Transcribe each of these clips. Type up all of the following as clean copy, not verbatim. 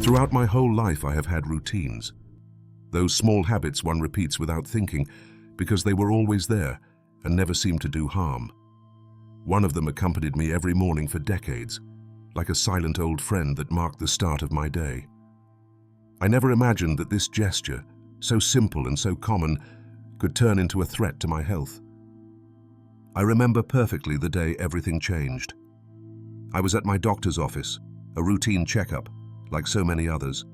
Throughout my whole life, I have had routines. Those small habits one repeats without thinking because they were always there and never seemed to do harm. One of them accompanied me every morning for decades, like a silent old friend that marked the start of my day. I never imagined that this gesture, so simple and so common, could turn into a threat to my health. I remember perfectly the day everything changed. I was at my doctor's office, a routine checkup, like so many others.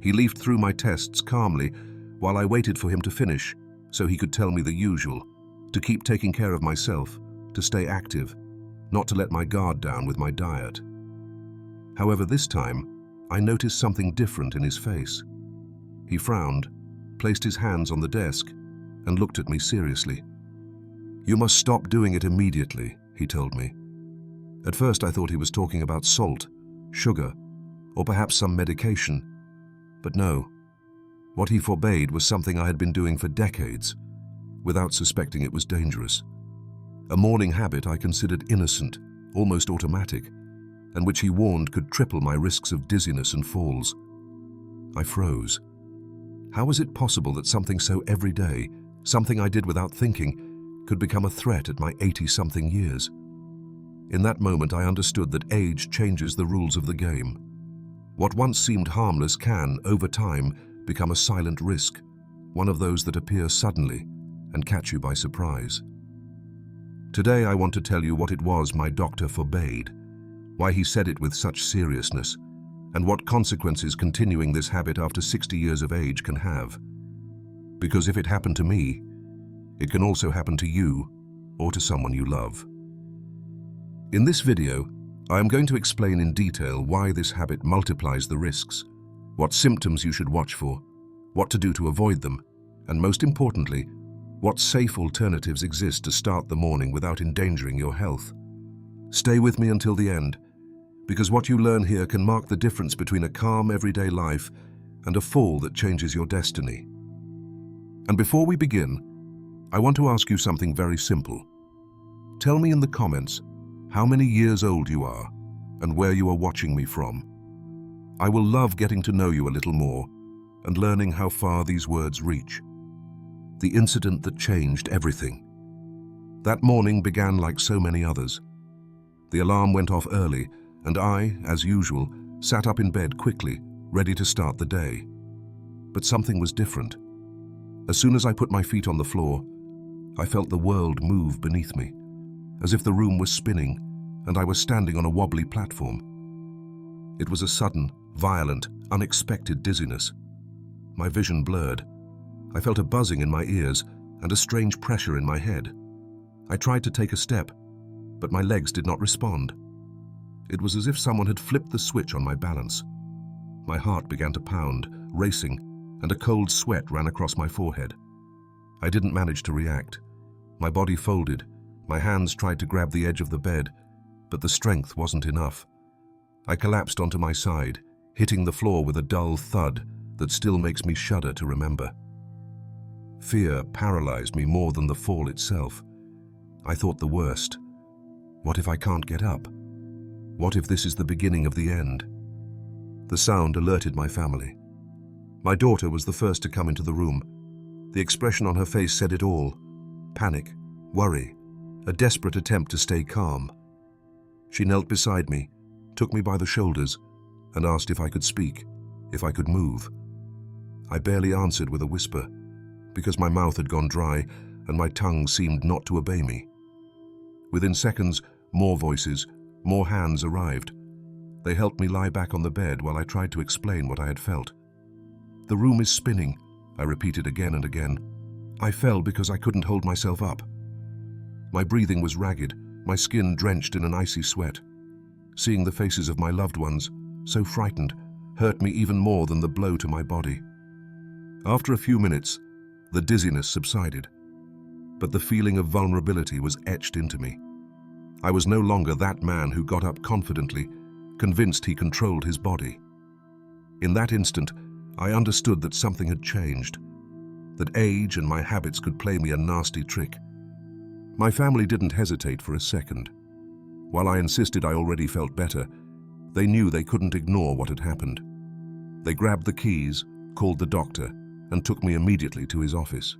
He leafed through my tests calmly while I waited for him to finish so he could tell me the usual, to keep taking care of myself, to stay active, not to let my guard down with my diet. However, this time, I noticed something different in his face. He frowned, placed his hands on the desk, and looked at me seriously. "You must stop doing it immediately," he told me. At first I thought he was talking about salt, sugar, or perhaps some medication. But no, what he forbade was something I had been doing for decades, without suspecting it was dangerous. A morning habit I considered innocent, almost automatic, and which he warned could triple my risks of dizziness and falls. I froze. How was it possible that something so everyday, something I did without thinking, could become a threat at my 80-something years? In that moment I understood that age changes the rules of the game. What once seemed harmless can, over time, become a silent risk, one of those that appear suddenly and catch you by surprise. Today I want to tell you what it was my doctor forbade, why he said it with such seriousness, and what consequences continuing this habit after 60 years of age can have. Because if it happened to me, it can also happen to you or to someone you love. In this video, I am going to explain in detail why this habit multiplies the risks, what symptoms you should watch for, what to do to avoid them, and most importantly, what safe alternatives exist to start the morning without endangering your health. Stay with me until the end, because what you learn here can mark the difference between a calm everyday life and a fall that changes your destiny. And before we begin, I want to ask you something very simple. Tell me in the comments how many years old you are and where you are watching me from. I will love getting to know you a little more and learning how far these words reach. The incident that changed everything. That morning began like so many others. The alarm went off early, and I, as usual, sat up in bed quickly, ready to start the day. But something was different. As soon as I put my feet on the floor, I felt the world move beneath me, as if the room was spinning and I was standing on a wobbly platform. It was a sudden, violent, unexpected dizziness. My vision blurred. I felt a buzzing in my ears and a strange pressure in my head. I tried to take a step, but my legs did not respond. It was as if someone had flipped the switch on my balance. My heart began to pound, racing, and a cold sweat ran across my forehead. I didn't manage to react. My body folded. My hands tried to grab the edge of the bed, but the strength wasn't enough. I collapsed onto my side, hitting the floor with a dull thud that still makes me shudder to remember. Fear paralyzed me more than the fall itself. I thought the worst. What if I can't get up? What if this is the beginning of the end? The sound alerted my family. My daughter was the first to come into the room. The expression on her face said it all. Panic, worry, a desperate attempt to stay calm. She knelt beside me, took me by the shoulders, and asked if I could speak, if I could move. I barely answered with a whisper, because my mouth had gone dry and my tongue seemed not to obey me. Within seconds, more voices, more hands arrived. They helped me lie back on the bed while I tried to explain what I had felt. "The room is spinning," I repeated again and again. I fell because I couldn't hold myself up. My breathing was ragged, my skin drenched in an icy sweat. Seeing the faces of my loved ones, so frightened, hurt me even more than the blow to my body. After a few minutes, the dizziness subsided, but the feeling of vulnerability was etched into me. I was no longer that man who got up confidently, convinced he controlled his body. In that instant, I understood that something had changed, that age and my habits could play me a nasty trick. My family didn't hesitate for a second. While I insisted I already felt better, they knew they couldn't ignore what had happened. They grabbed the keys, called the doctor, and took me immediately to his office.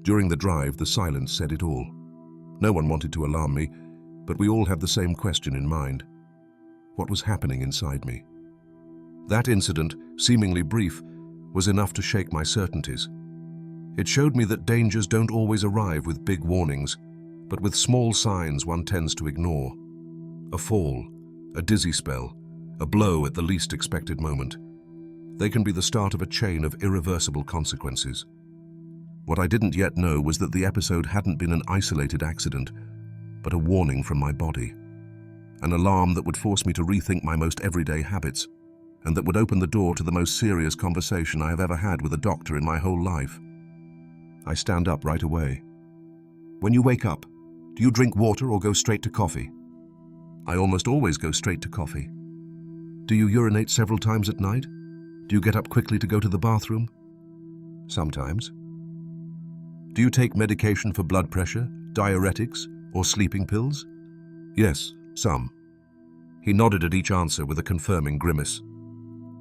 During the drive, the silence said it all. No one wanted to alarm me, but we all had the same question in mind. What was happening inside me? That incident, seemingly brief, was enough to shake my certainties. It showed me that dangers don't always arrive with big warnings, but with small signs one tends to ignore. A fall, a dizzy spell, a blow at the least expected moment. They can be the start of a chain of irreversible consequences. What I didn't yet know was that the episode hadn't been an isolated accident, but a warning from my body. An alarm that would force me to rethink my most everyday habits, and that would open the door to the most serious conversation I have ever had with a doctor in my whole life. I stand up right away. When you wake up, do you drink water or go straight to coffee? I almost always go straight to coffee. Do you urinate several times at night? Do you get up quickly to go to the bathroom? Sometimes. Do you take medication for blood pressure, diuretics, or sleeping pills? Yes, some. He nodded at each answer with a confirming grimace.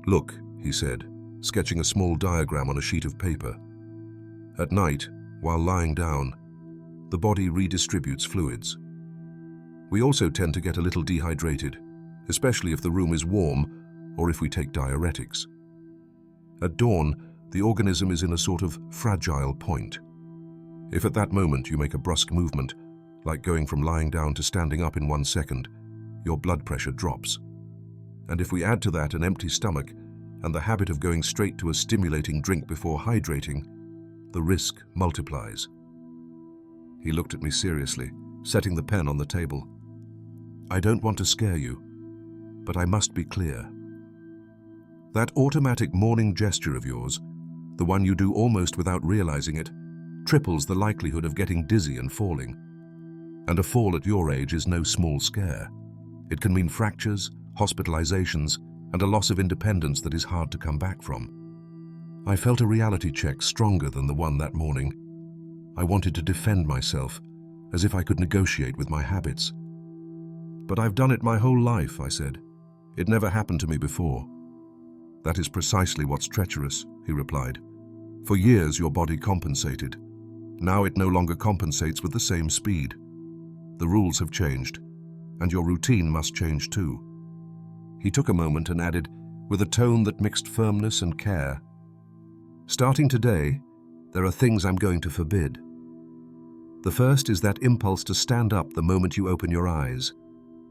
Look, he said, sketching a small diagram on a sheet of paper. At night, while lying down, the body redistributes fluids. We also tend to get a little dehydrated, especially if the room is warm or if we take diuretics. At dawn, the organism is in a sort of fragile point. If at that moment you make a brusque movement, like going from lying down to standing up in 1 second, your blood pressure drops. And if we add to that an empty stomach and the habit of going straight to a stimulating drink before hydrating, the risk multiplies. He looked at me seriously, setting the pen on the table. I don't want to scare you, but I must be clear. That automatic morning gesture of yours, the one you do almost without realizing it, triples the likelihood of getting dizzy and falling. And a fall at your age is no small scare. It can mean fractures, hospitalizations, and a loss of independence that is hard to come back from. I felt a reality check stronger than the one that morning. I wanted to defend myself, as if I could negotiate with my habits. But I've done it my whole life, I said. It never happened to me before. That is precisely what's treacherous, he replied. For years your body compensated. Now it no longer compensates with the same speed. The rules have changed, and your routine must change too. He took a moment and added, with a tone that mixed firmness and care, starting today, there are things I'm going to forbid. The first is that impulse to stand up the moment you open your eyes.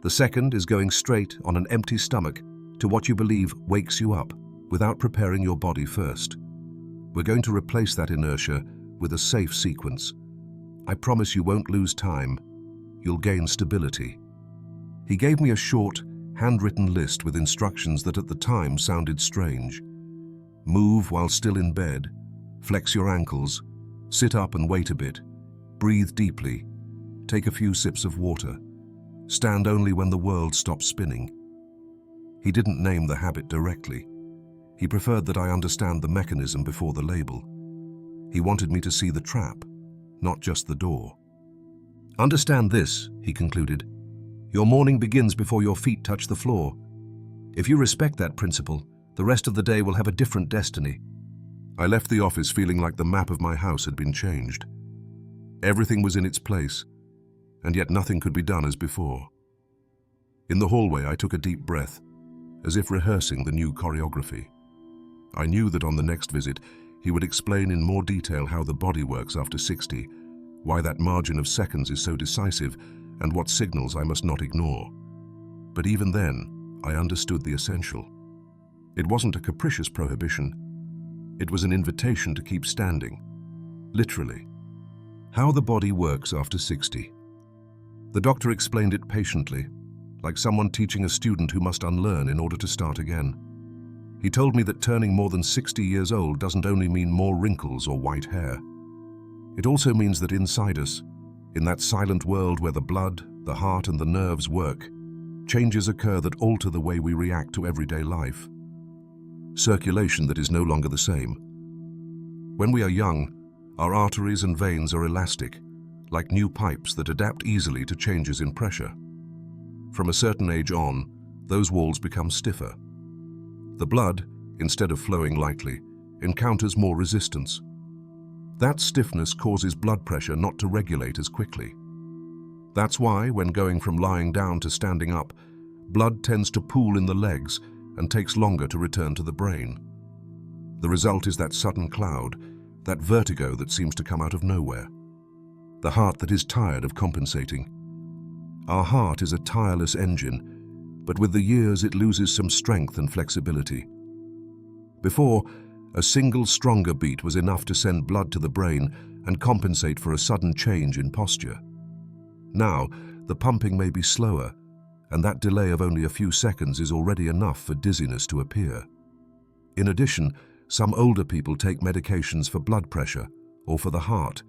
The second is going straight on an empty stomach to what you believe wakes you up without preparing your body first. We're going to replace that inertia with a safe sequence. I promise you won't lose time. You'll gain stability. He gave me a short, handwritten list with instructions that at the time sounded strange. Move while still in bed, flex your ankles, sit up and wait a bit, breathe deeply, take a few sips of water, stand only when the world stops spinning. He didn't name the habit directly. He preferred that I understand the mechanism before the label. He wanted me to see the trap, not just the door. Understand this, he concluded. Your morning begins before your feet touch the floor. If you respect that principle, the rest of the day will have a different destiny. I left the office feeling like the map of my house had been changed. Everything was in its place, and yet nothing could be done as before. In the hallway, I took a deep breath, as if rehearsing the new choreography. I knew that on the next visit, he would explain in more detail how the body works after 60, why that margin of seconds is so decisive, and what signals I must not ignore. But even then, I understood the essential. It wasn't a capricious prohibition. It was an invitation to keep standing. Literally. How the body works after 60. The doctor explained it patiently, like someone teaching a student who must unlearn in order to start again. He told me that turning more than 60 years old doesn't only mean more wrinkles or white hair. It also means that inside us, in that silent world where the blood, the heart, and the nerves work, changes occur that alter the way we react to everyday life. Circulation that is no longer the same. When we are young, our arteries and veins are elastic, like new pipes that adapt easily to changes in pressure. From a certain age on, those walls become stiffer. The blood, instead of flowing lightly, encounters more resistance. That stiffness causes blood pressure not to regulate as quickly. That's why, when going from lying down to standing up, blood tends to pool in the legs and takes longer to return to the brain. The result is that sudden cloud, that vertigo that seems to come out of nowhere. The heart that is tired of compensating. Our heart is a tireless engine, but with the years it loses some strength and flexibility. Before, a single stronger beat was enough to send blood to the brain and compensate for a sudden change in posture. Now, the pumping may be slower, and that delay of only a few seconds is already enough for dizziness to appear. In addition, some older people take medications for blood pressure or for the heart,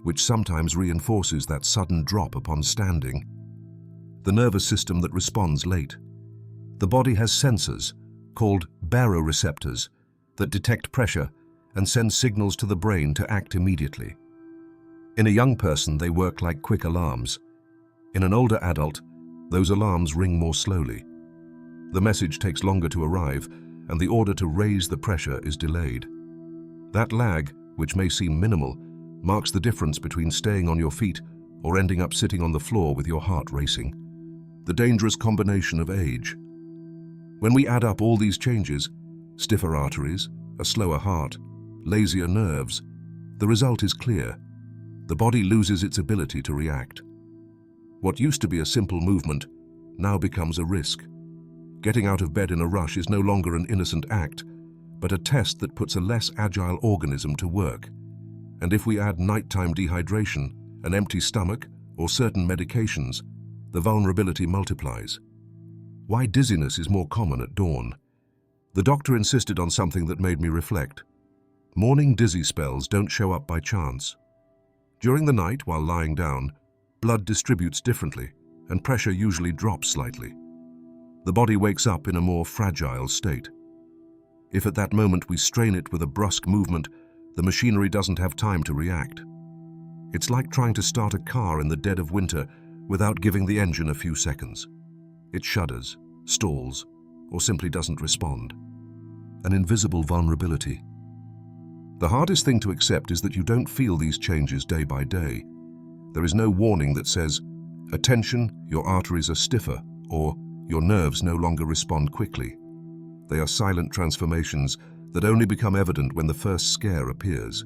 which sometimes reinforces that sudden drop upon standing. The nervous system that responds late. The body has sensors, called baroreceptors, that detect pressure and send signals to the brain to act immediately. In a young person, they work like quick alarms. In an older adult, those alarms ring more slowly. The message takes longer to arrive, and the order to raise the pressure is delayed. That lag, which may seem minimal, marks the difference between staying on your feet or ending up sitting on the floor with your heart racing. The dangerous combination of age. When we add up all these changes, stiffer arteries, a slower heart, lazier nerves, the result is clear. The body loses its ability to react. What used to be a simple movement now becomes a risk. Getting out of bed in a rush is no longer an innocent act, but a test that puts a less agile organism to work. And if we add nighttime dehydration, an empty stomach, or certain medications, the vulnerability multiplies. Why dizziness is more common at dawn? The doctor insisted on something that made me reflect. Morning dizzy spells don't show up by chance. During the night, while lying down, blood distributes differently, and pressure usually drops slightly. The body wakes up in a more fragile state. If at that moment we strain it with a brusque movement, the machinery doesn't have time to react. It's like trying to start a car in the dead of winter without giving the engine a few seconds. It shudders, stalls, or simply doesn't respond. An invisible vulnerability. The hardest thing to accept is that you don't feel these changes day by day. There is no warning that says, "Attention, your arteries are stiffer," or "Your nerves no longer respond quickly." They are silent transformations that only become evident when the first scare appears.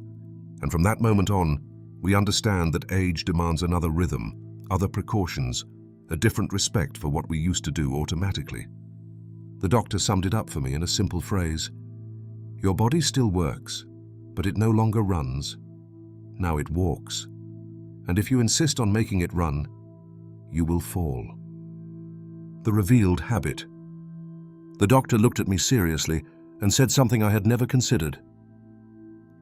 And from that moment on, we understand that age demands another rhythm, other precautions, a different respect for what we used to do automatically. The doctor summed it up for me in a simple phrase. Your body still works, but it no longer runs. Now it walks. And if you insist on making it run, you will fall. The revealed habit. The doctor looked at me seriously and said something I had never considered.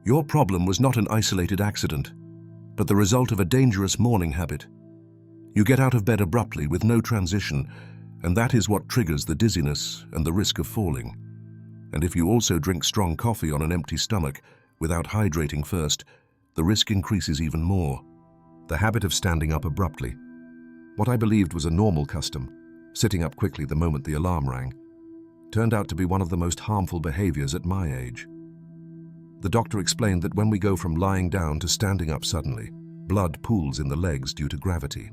Your problem was not an isolated accident, but the result of a dangerous morning habit. You get out of bed abruptly with no transition, and that is what triggers the dizziness and the risk of falling. And if you also drink strong coffee on an empty stomach without hydrating first, the risk increases even more. The habit of standing up abruptly. What I believed was a normal custom, sitting up quickly the moment the alarm rang, turned out to be one of the most harmful behaviors at my age. The doctor explained that when we go from lying down to standing up suddenly, blood pools in the legs due to gravity.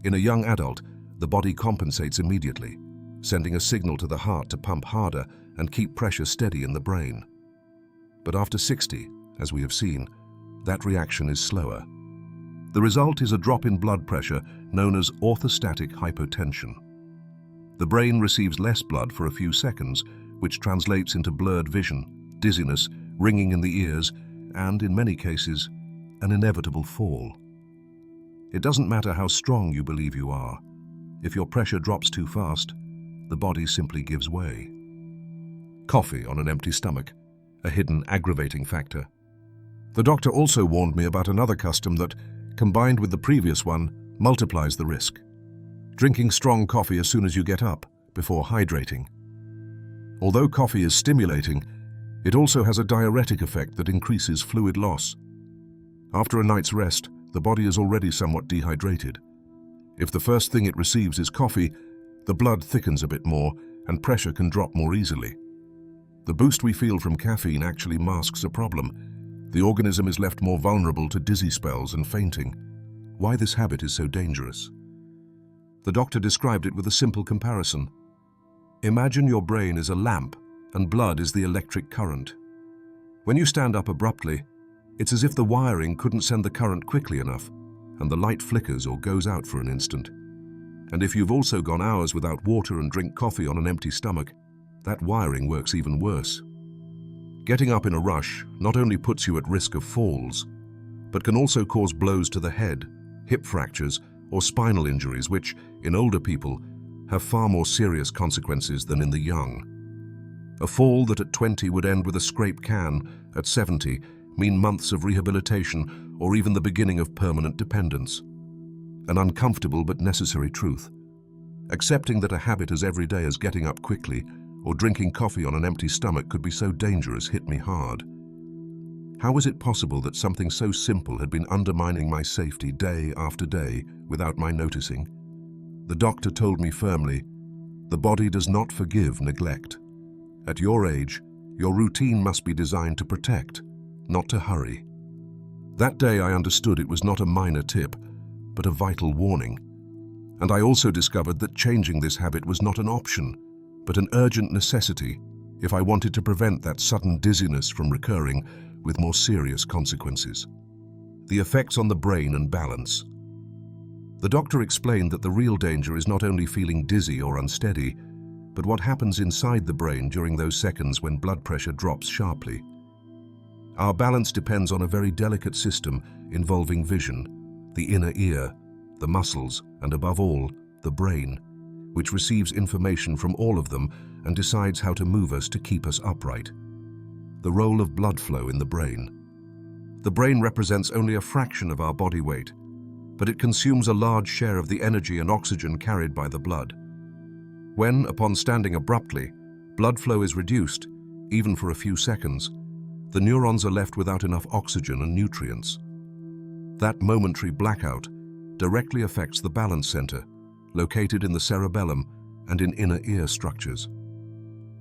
In a young adult, the body compensates immediately, sending a signal to the heart to pump harder and keep pressure steady in the brain. But after 60, as we have seen, that reaction is slower. The result is a drop in blood pressure known as orthostatic hypotension. The brain receives less blood for a few seconds, which translates into blurred vision, dizziness, ringing in the ears, and, in many cases, an inevitable fall. It doesn't matter how strong you believe you are. If your pressure drops too fast, the body simply gives way. Coffee on an empty stomach, a hidden aggravating factor. The doctor also warned me about another custom that, combined with the previous one, multiplies the risk. Drinking strong coffee as soon as you get up, before hydrating. Although coffee is stimulating, it also has a diuretic effect that increases fluid loss. After a night's rest, the body is already somewhat dehydrated. If the first thing it receives is coffee, the blood thickens a bit more and pressure can drop more easily. The boost we feel from caffeine actually masks a problem. The organism is left more vulnerable to dizzy spells and fainting. Why this habit is so dangerous? The doctor described it with a simple comparison. Imagine your brain is a lamp and blood is the electric current. When you stand up abruptly, it's as if the wiring couldn't send the current quickly enough, and the light flickers or goes out for an instant. And if you've also gone hours without water and drink coffee on an empty stomach, that wiring works even worse. Getting up in a rush not only puts you at risk of falls, but can also cause blows to the head, hip fractures, or spinal injuries, which, in older people, have far more serious consequences than in the young. A fall that at 20 would end with a scrape can, at 70, mean months of rehabilitation or even the beginning of permanent dependence. An uncomfortable but necessary truth. Accepting that a habit as everyday as getting up quickly or drinking coffee on an empty stomach could be so dangerous hit me hard. How was it possible that something so simple had been undermining my safety day after day without my noticing? The doctor told me firmly, the body does not forgive neglect. At your age, your routine must be designed to protect, not to hurry. That day I understood it was not a minor tip, but a vital warning. And I also discovered that changing this habit was not an option, but an urgent necessity if I wanted to prevent that sudden dizziness from recurring with more serious consequences. The effects on the brain and balance. The doctor explained that the real danger is not only feeling dizzy or unsteady, but what happens inside the brain during those seconds when blood pressure drops sharply. Our balance depends on a very delicate system involving vision, the inner ear, the muscles, and above all, the brain, which receives information from all of them and decides how to move us to keep us upright. The role of blood flow in the brain. The brain represents only a fraction of our body weight, but it consumes a large share of the energy and oxygen carried by the blood. When, upon standing abruptly, blood flow is reduced, even for a few seconds, the neurons are left without enough oxygen and nutrients. That momentary blackout directly affects the balance center, located in the cerebellum and in inner ear structures.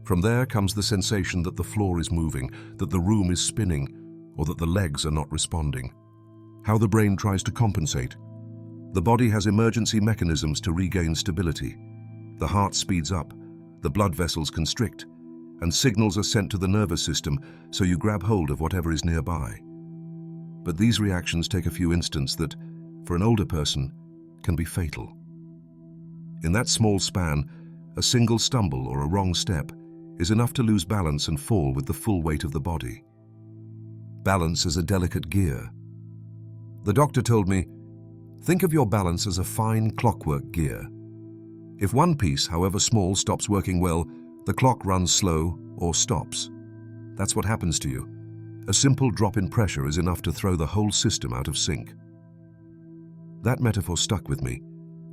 From there comes the sensation that the floor is moving, that the room is spinning, or that the legs are not responding. How the brain tries to compensate. The body has emergency mechanisms to regain stability. The heart speeds up, the blood vessels constrict, and signals are sent to the nervous system so you grab hold of whatever is nearby. But these reactions take a few instants that, for an older person, can be fatal. In that small span, a single stumble or a wrong step is enough to lose balance and fall with the full weight of the body. Balance is a delicate gear. The doctor told me, think of your balance as a fine clockwork gear. If one piece, however small, stops working well, the clock runs slow or stops. That's what happens to you. A simple drop in pressure is enough to throw the whole system out of sync. That metaphor stuck with me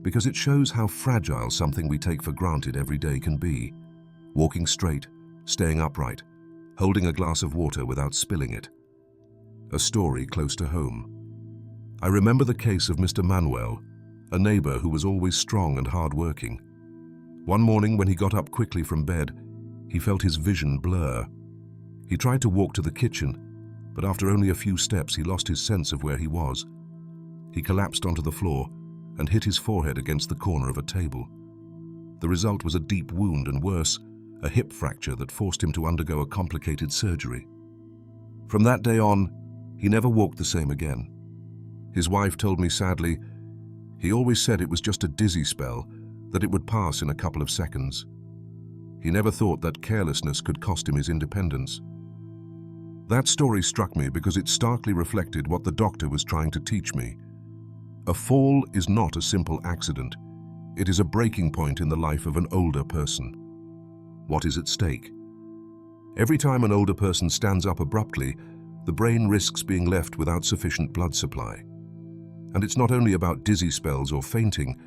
because it shows how fragile something we take for granted every day can be. Walking straight, staying upright, holding a glass of water without spilling it. A story close to home. I remember the case of Mr. Manuel, a neighbor who was always strong and hard-working. One morning when he got up quickly from bed, he felt his vision blur. He tried to walk to the kitchen, but after only a few steps he lost his sense of where he was. He collapsed onto the floor and hit his forehead against the corner of a table. The result was a deep wound and worse, a hip fracture that forced him to undergo a complicated surgery. From that day on, he never walked the same again. His wife told me sadly, he always said it was just a dizzy spell, that it would pass in a couple of seconds. He never thought that carelessness could cost him his independence. That story struck me because it starkly reflected what the doctor was trying to teach me. A fall is not a simple accident. It is a breaking point in the life of an older person. What is at stake? Every time an older person stands up abruptly, the brain risks being left without sufficient blood supply. And it's not only about dizzy spells or fainting,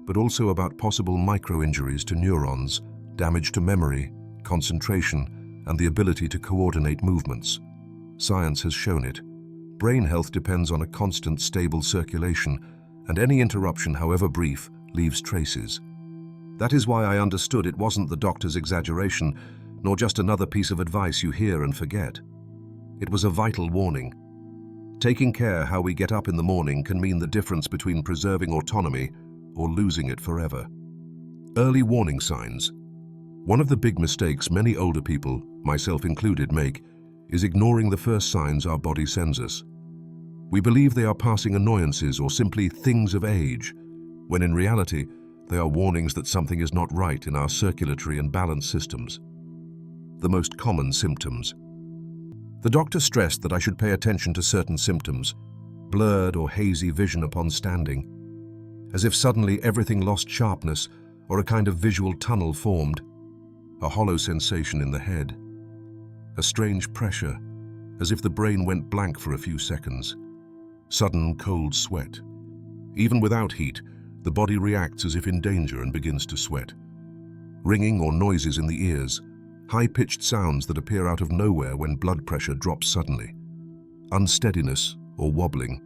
but also about possible micro-injuries to neurons, damage to memory, concentration, and the ability to coordinate movements. Science has shown it. Brain health depends on a constant, stable circulation, and any interruption, however brief, leaves traces. That is why I understood it wasn't the doctor's exaggeration, nor just another piece of advice you hear and forget. It was a vital warning. Taking care how we get up in the morning can mean the difference between preserving autonomy or losing it forever. Early warning signs. One of the big mistakes many older people, myself included, make is ignoring the first signs our body sends us. We believe they are passing annoyances or simply things of age, when in reality, they are warnings that something is not right in our circulatory and balance systems. The most common symptoms. The doctor stressed that I should pay attention to certain symptoms, blurred or hazy vision upon standing, as if suddenly everything lost sharpness or a kind of visual tunnel formed, a hollow sensation in the head, a strange pressure, as if the brain went blank for a few seconds, sudden cold sweat. Even without heat, the body reacts as if in danger and begins to sweat. Ringing or noises in the ears, high-pitched sounds that appear out of nowhere when blood pressure drops suddenly. Unsteadiness or wobbling,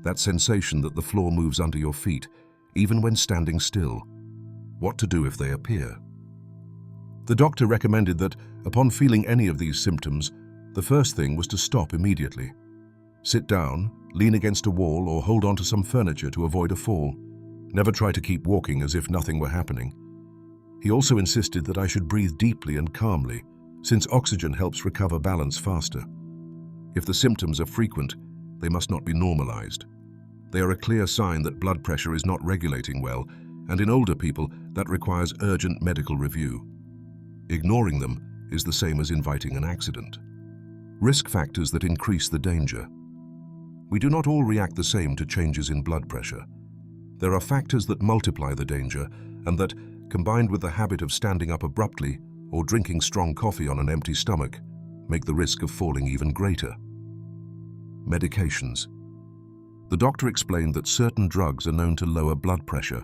that sensation that the floor moves under your feet, even when standing still. What to do if they appear? The doctor recommended that, upon feeling any of these symptoms, the first thing was to stop immediately. Sit down, lean against a wall, or hold onto some furniture to avoid a fall. Never try to keep walking as if nothing were happening. He also insisted that I should breathe deeply and calmly, since oxygen helps recover balance faster. If the symptoms are frequent, they must not be normalized. They are a clear sign that blood pressure is not regulating well, and in older people, that requires urgent medical review. Ignoring them is the same as inviting an accident. Risk factors that increase the danger. We do not all react the same to changes in blood pressure. There are factors that multiply the danger and that, combined with the habit of standing up abruptly or drinking strong coffee on an empty stomach, make the risk of falling even greater. Medications. The doctor explained that certain drugs are known to lower blood pressure.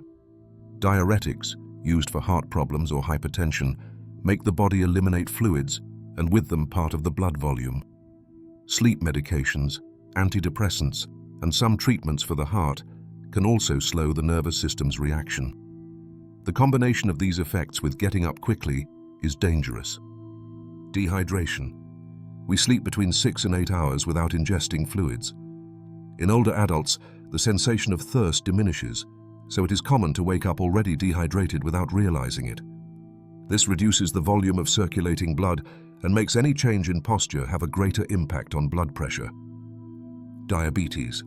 Diuretics, used for heart problems or hypertension, make the body eliminate fluids and with them part of the blood volume. Sleep medications, antidepressants, and some treatments for the heart can also slow the nervous system's reaction. The combination of these effects with getting up quickly is dangerous. Dehydration. We sleep between 6 and 8 hours without ingesting fluids. In older adults, the sensation of thirst diminishes, so it is common to wake up already dehydrated without realizing it. This reduces the volume of circulating blood and makes any change in posture have a greater impact on blood pressure. Diabetes.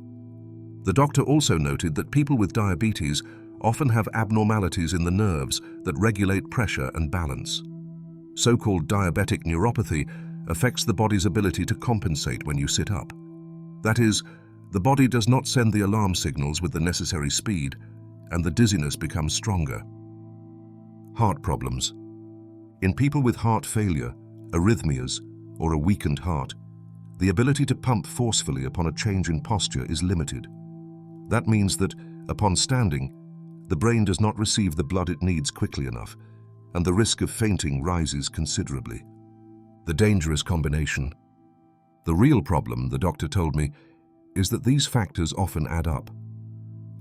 The doctor also noted that people with diabetes often have abnormalities in the nerves that regulate pressure and balance. So-called diabetic neuropathy affects the body's ability to compensate when you sit up. That is, the body does not send the alarm signals with the necessary speed, and the dizziness becomes stronger. Heart problems. In people with heart failure, arrhythmias, or a weakened heart, the ability to pump forcefully upon a change in posture is limited. That means that, upon standing, the brain does not receive the blood it needs quickly enough, and the risk of fainting rises considerably. The dangerous combination. The real problem, the doctor told me, is that these factors often add up.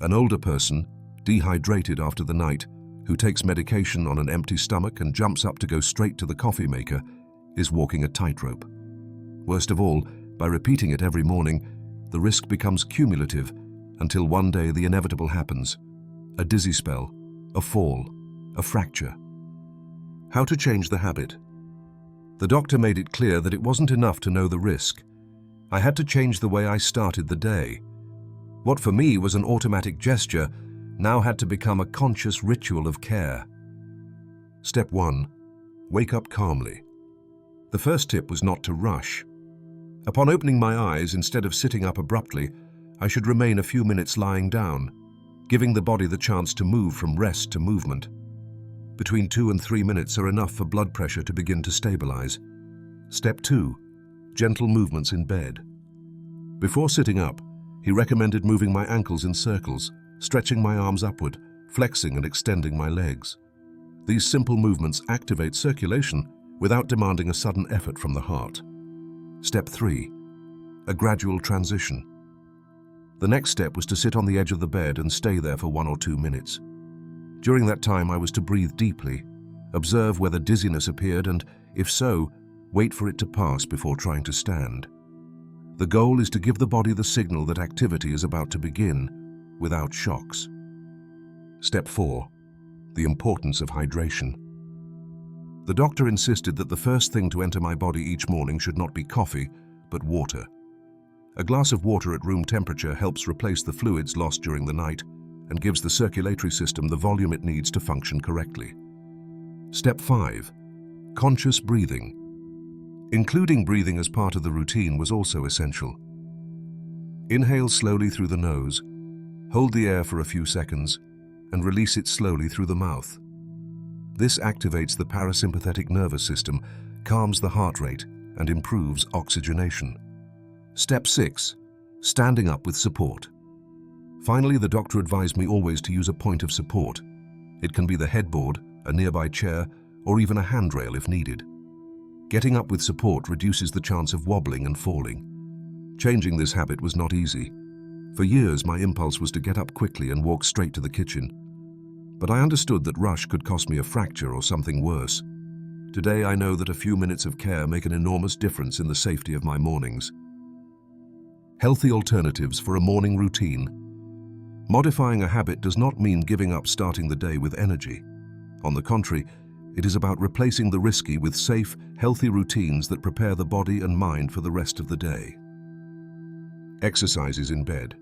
An older person, dehydrated after the night, who takes medication on an empty stomach and jumps up to go straight to the coffee maker, is walking a tightrope. Worst of all, by repeating it every morning, the risk becomes cumulative until one day the inevitable happens. A dizzy spell, a fall, a fracture. How to change the habit? The doctor made it clear that it wasn't enough to know the risk. I had to change the way I started the day. What for me was an automatic gesture now had to become a conscious ritual of care. Step 1. Wake up calmly. The first tip was not to rush. Upon opening my eyes, instead of sitting up abruptly, I should remain a few minutes lying down, giving the body the chance to move from rest to movement. Between 2 and 3 minutes are enough for blood pressure to begin to stabilize. Step 2. Gentle movements in bed. Before sitting up, he recommended moving my ankles in circles, stretching my arms upward, flexing and extending my legs. These simple movements activate circulation without demanding a sudden effort from the heart. Step 3. A gradual transition. The next step was to sit on the edge of the bed and stay there for 1 or 2 minutes. During that time, I was to breathe deeply, observe whether dizziness appeared, and, If so, wait for it to pass before trying to stand. The goal is to give the body the signal that activity is about to begin, without shocks. Step 4. The importance of hydration. The doctor insisted that the first thing to enter my body each morning should not be coffee, but water. A glass of water at room temperature helps replace the fluids lost during the night and gives the circulatory system the volume it needs to function correctly. Step 5. Conscious breathing. Including breathing as part of the routine was also essential. Inhale slowly through the nose, hold the air for a few seconds, and release it slowly through the mouth. This activates the parasympathetic nervous system, calms the heart rate, and improves oxygenation. Step 6. Standing up with support. Finally, the doctor advised me always to use a point of support. It can be the headboard, a nearby chair, or even a handrail if needed. Getting up with support reduces the chance of wobbling and falling. Changing this habit was not easy. For years, my impulse was to get up quickly and walk straight to the kitchen. But I understood that rush could cost me a fracture or something worse. Today, I know that a few minutes of care make an enormous difference in the safety of my mornings. Healthy alternatives for a morning routine. Modifying a habit does not mean giving up starting the day with energy. On the contrary, it is about replacing the risky with safe, healthy routines that prepare the body and mind for the rest of the day. Exercises in bed.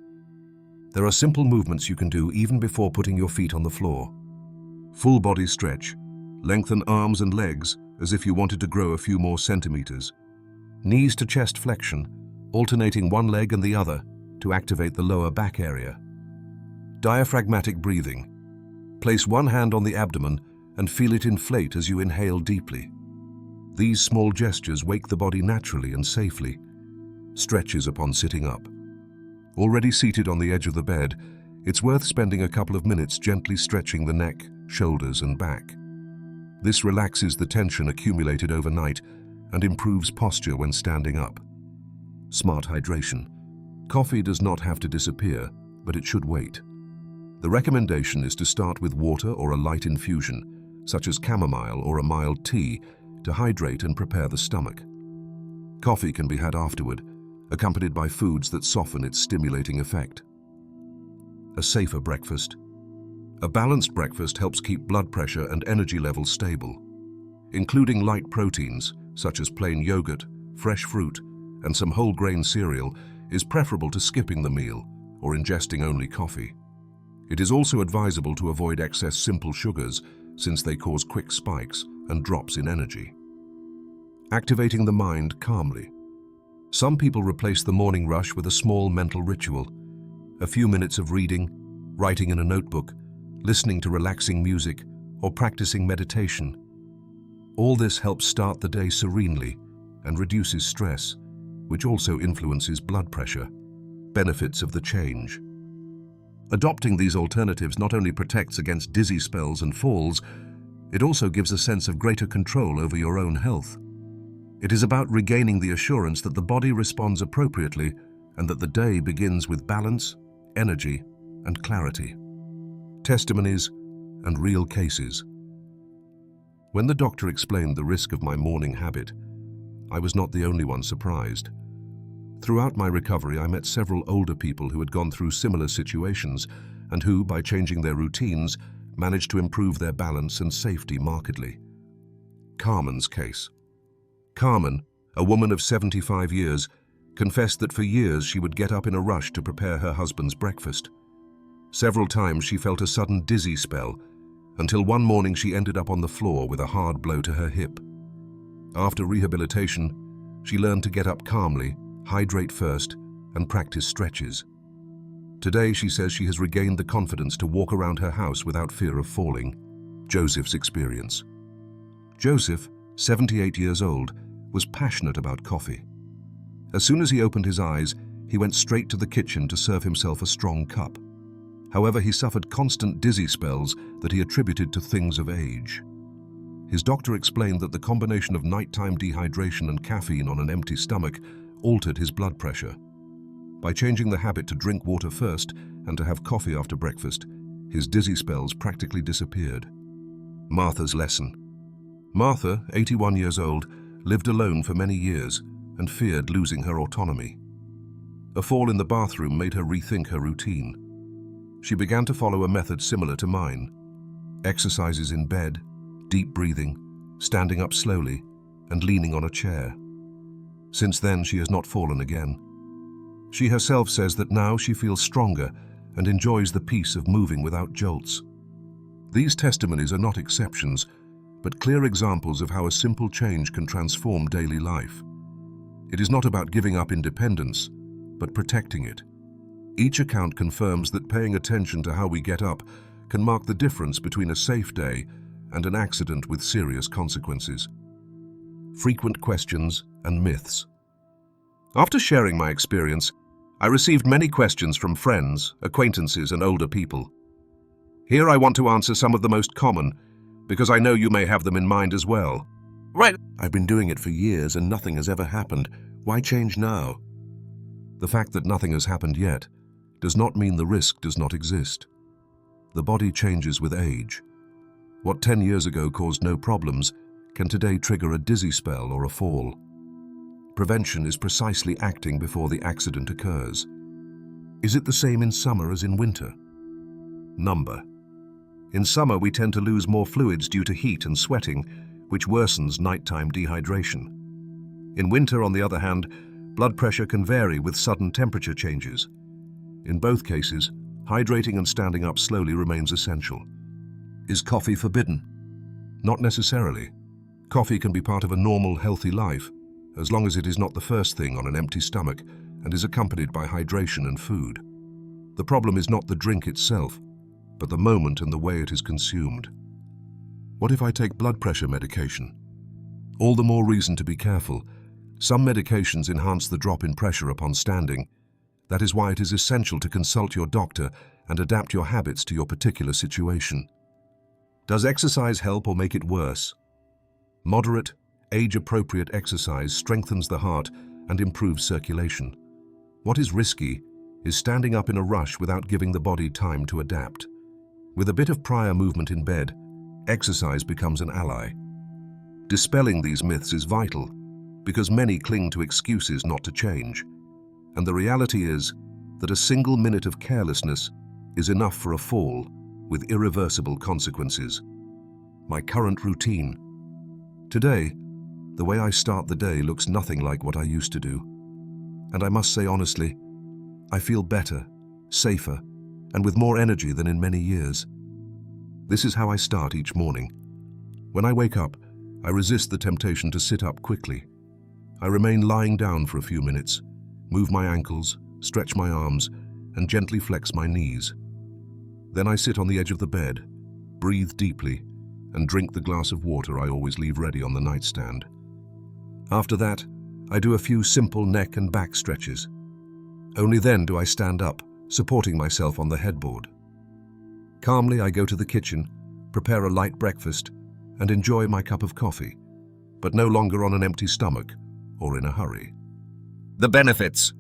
There are simple movements you can do even before putting your feet on the floor. Full body stretch. Lengthen arms and legs as if you wanted to grow a few more centimeters. Knees to chest flexion, alternating one leg and the other to activate the lower back area. Diaphragmatic breathing. Place one hand on the abdomen and feel it inflate as you inhale deeply. These small gestures wake the body naturally and safely. Stretches upon sitting up. Already seated on the edge of the bed, it's worth spending a couple of minutes gently stretching the neck, shoulders, and back. This relaxes the tension accumulated overnight and improves posture when standing up. Smart hydration. Coffee does not have to disappear, but it should wait. The recommendation is to start with water or a light infusion, such as chamomile or a mild tea, to hydrate and prepare the stomach. Coffee can be had afterward, accompanied by foods that soften its stimulating effect. A safer breakfast. A balanced breakfast helps keep blood pressure and energy levels stable. Including light proteins, such as plain yogurt, fresh fruit, and some whole grain cereal, is preferable to skipping the meal or ingesting only coffee. It is also advisable to avoid excess simple sugars, since they cause quick spikes and drops in energy. Activating the mind calmly. Some people replace the morning rush with a small mental ritual. A few minutes of reading, writing in a notebook, listening to relaxing music, or practicing meditation. All this helps start the day serenely and reduces stress, which also influences blood pressure. Benefits of the change. Adopting these alternatives not only protects against dizzy spells and falls, it also gives a sense of greater control over your own health. It is about regaining the assurance that the body responds appropriately and that the day begins with balance, energy, and clarity. Testimonies and real cases. When the doctor explained the risk of my morning habit, I was not the only one surprised. Throughout my recovery, I met several older people who had gone through similar situations and who, by changing their routines, managed to improve their balance and safety markedly. Carmen's case. Carmen, a woman of 75 years, confessed that for years she would get up in a rush to prepare her husband's breakfast. Several times she felt a sudden dizzy spell, until one morning she ended up on the floor with a hard blow to her hip. After rehabilitation, she learned to get up calmly, hydrate first, and practice stretches. Today, she says she has regained the confidence to walk around her house without fear of falling. Joseph's experience. Joseph, 78 years old, was passionate about coffee. As soon as he opened his eyes, he went straight to the kitchen to serve himself a strong cup. However, he suffered constant dizzy spells that he attributed to things of age. His doctor explained that the combination of nighttime dehydration and caffeine on an empty stomach altered his blood pressure. By changing the habit to drink water first and to have coffee after breakfast, his dizzy spells practically disappeared. Martha's lesson. Martha, 81 years old, lived alone for many years and feared losing her autonomy. A fall in the bathroom made her rethink her routine. She began to follow a method similar to mine: exercises in bed, deep breathing, standing up slowly, and leaning on a chair. Since then, she has not fallen again. She herself says that now she feels stronger and enjoys the peace of moving without jolts. These testimonies are not exceptions, but clear examples of how a simple change can transform daily life. It is not about giving up independence, but protecting it. Each account confirms that paying attention to how we get up can mark the difference between a safe day and an accident with serious consequences. Frequent questions and myths. After sharing my experience, I received many questions from friends, acquaintances, and older people. Here I want to answer some of the most common, because I know you may have them in mind as well. Right. I've been doing it for years and nothing has ever happened. Why change now? The fact that nothing has happened yet does not mean the risk does not exist. The body changes with age. What 10 years ago caused no problems can today trigger a dizzy spell or a fall. Prevention is precisely acting before the accident occurs. Is it the same in summer as in winter? Number. In summer, we tend to lose more fluids due to heat and sweating, which worsens nighttime dehydration. In winter, on the other hand, blood pressure can vary with sudden temperature changes. In both cases, hydrating and standing up slowly remains essential. Is coffee forbidden? Not necessarily. Coffee can be part of a normal, healthy life, as long as it is not the first thing on an empty stomach and is accompanied by hydration and food. The problem is not the drink itself, but the moment and the way it is consumed. What if I take blood pressure medication? All the more reason to be careful. Some medications enhance the drop in pressure upon standing. That is why it is essential to consult your doctor and adapt your habits to your particular situation. Does exercise help or make it worse? Moderate, age-appropriate exercise strengthens the heart and improves circulation. What is risky is standing up in a rush without giving the body time to adapt. With a bit of prior movement in bed, exercise becomes an ally. Dispelling these myths is vital, because many cling to excuses not to change. And the reality is that a single minute of carelessness is enough for a fall with irreversible consequences. My current routine. Today, the way I start the day looks nothing like what I used to do. And I must say honestly, I feel better, safer, and with more energy than in many years. This is how I start each morning. When I wake up, I resist the temptation to sit up quickly. I remain lying down for a few minutes, move my ankles, stretch my arms, and gently flex my knees. Then I sit on the edge of the bed, breathe deeply, and drink the glass of water I always leave ready on the nightstand. After that, I do a few simple neck and back stretches. Only then do I stand up, supporting myself on the headboard. Calmly, I go to the kitchen, prepare a light breakfast, and enjoy my cup of coffee, but no longer on an empty stomach or in a hurry. The benefits.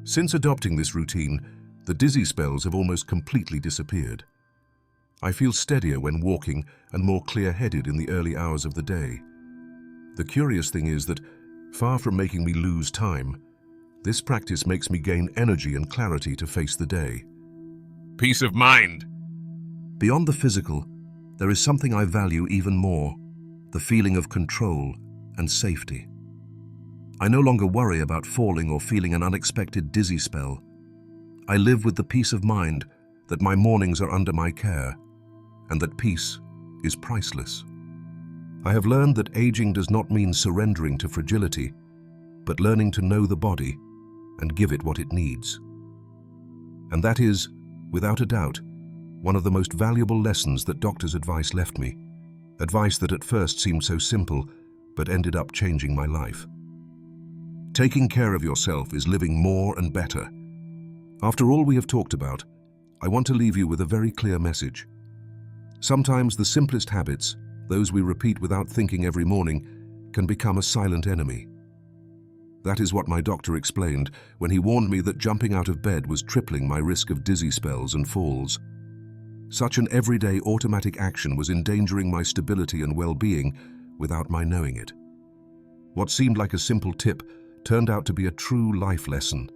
Since adopting this routine, the dizzy spells have almost completely disappeared. I feel steadier when walking and more clear-headed in the early hours of the day. The curious thing is that, far from making me lose time, this practice makes me gain energy and clarity to face the day. Peace of mind. Beyond the physical, there is something I value even more: the feeling of control and safety. I no longer worry about falling or feeling an unexpected dizzy spell. I live with the peace of mind that my mornings are under my care, and that peace is priceless. I have learned that aging does not mean surrendering to fragility, but learning to know the body and give it what it needs. And that is, without a doubt, one of the most valuable lessons that doctor's advice left me, advice that at first seemed so simple, but ended up changing my life. Taking care of yourself is living more and better. After all we have talked about, I want to leave you with a very clear message. Sometimes the simplest habits, those we repeat without thinking every morning, can become a silent enemy. That is what my doctor explained when he warned me that jumping out of bed was tripling my risk of dizzy spells and falls. Such an everyday automatic action was endangering my stability and well-being without my knowing it. What seemed like a simple tip turned out to be a true life lesson.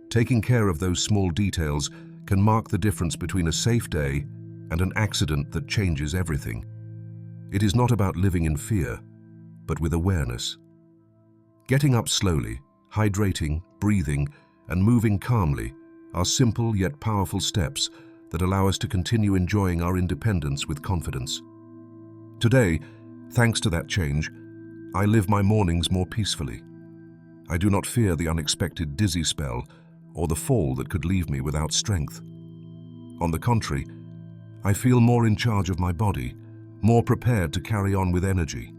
Taking care of those small details can mark the difference between a safe day and an accident that changes everything. It is not about living in fear, but with awareness. Getting up slowly, hydrating, breathing, and moving calmly are simple yet powerful steps that allow us to continue enjoying our independence with confidence. Today, thanks to that change, I live my mornings more peacefully. I do not fear the unexpected dizzy spell or the fall that could leave me without strength. On the contrary, I feel more in charge of my body, more prepared to carry on with energy.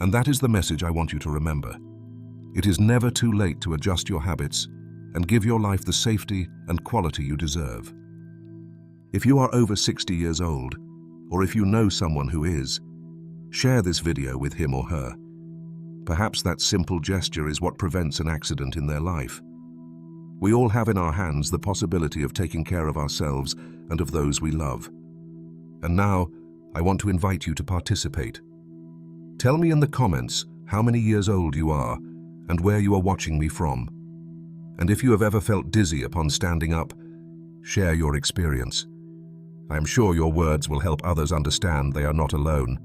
And that is the message I want you to remember. It is never too late to adjust your habits and give your life the safety and quality you deserve. If you are over 60 years old, or if you know someone who is, share this video with him or her. Perhaps that simple gesture is what prevents an accident in their life. We all have in our hands the possibility of taking care of ourselves and of those we love. And now, I want to invite you to participate. Tell me in the comments how many years old you are and where you are watching me from. And if you have ever felt dizzy upon standing up, share your experience. I am sure your words will help others understand they are not alone,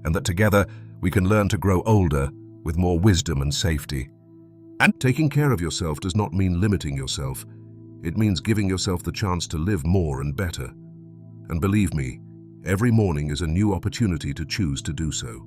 and that together we can learn to grow older with more wisdom and safety. And taking care of yourself does not mean limiting yourself. It means giving yourself the chance to live more and better. And believe me, every morning is a new opportunity to choose to do so.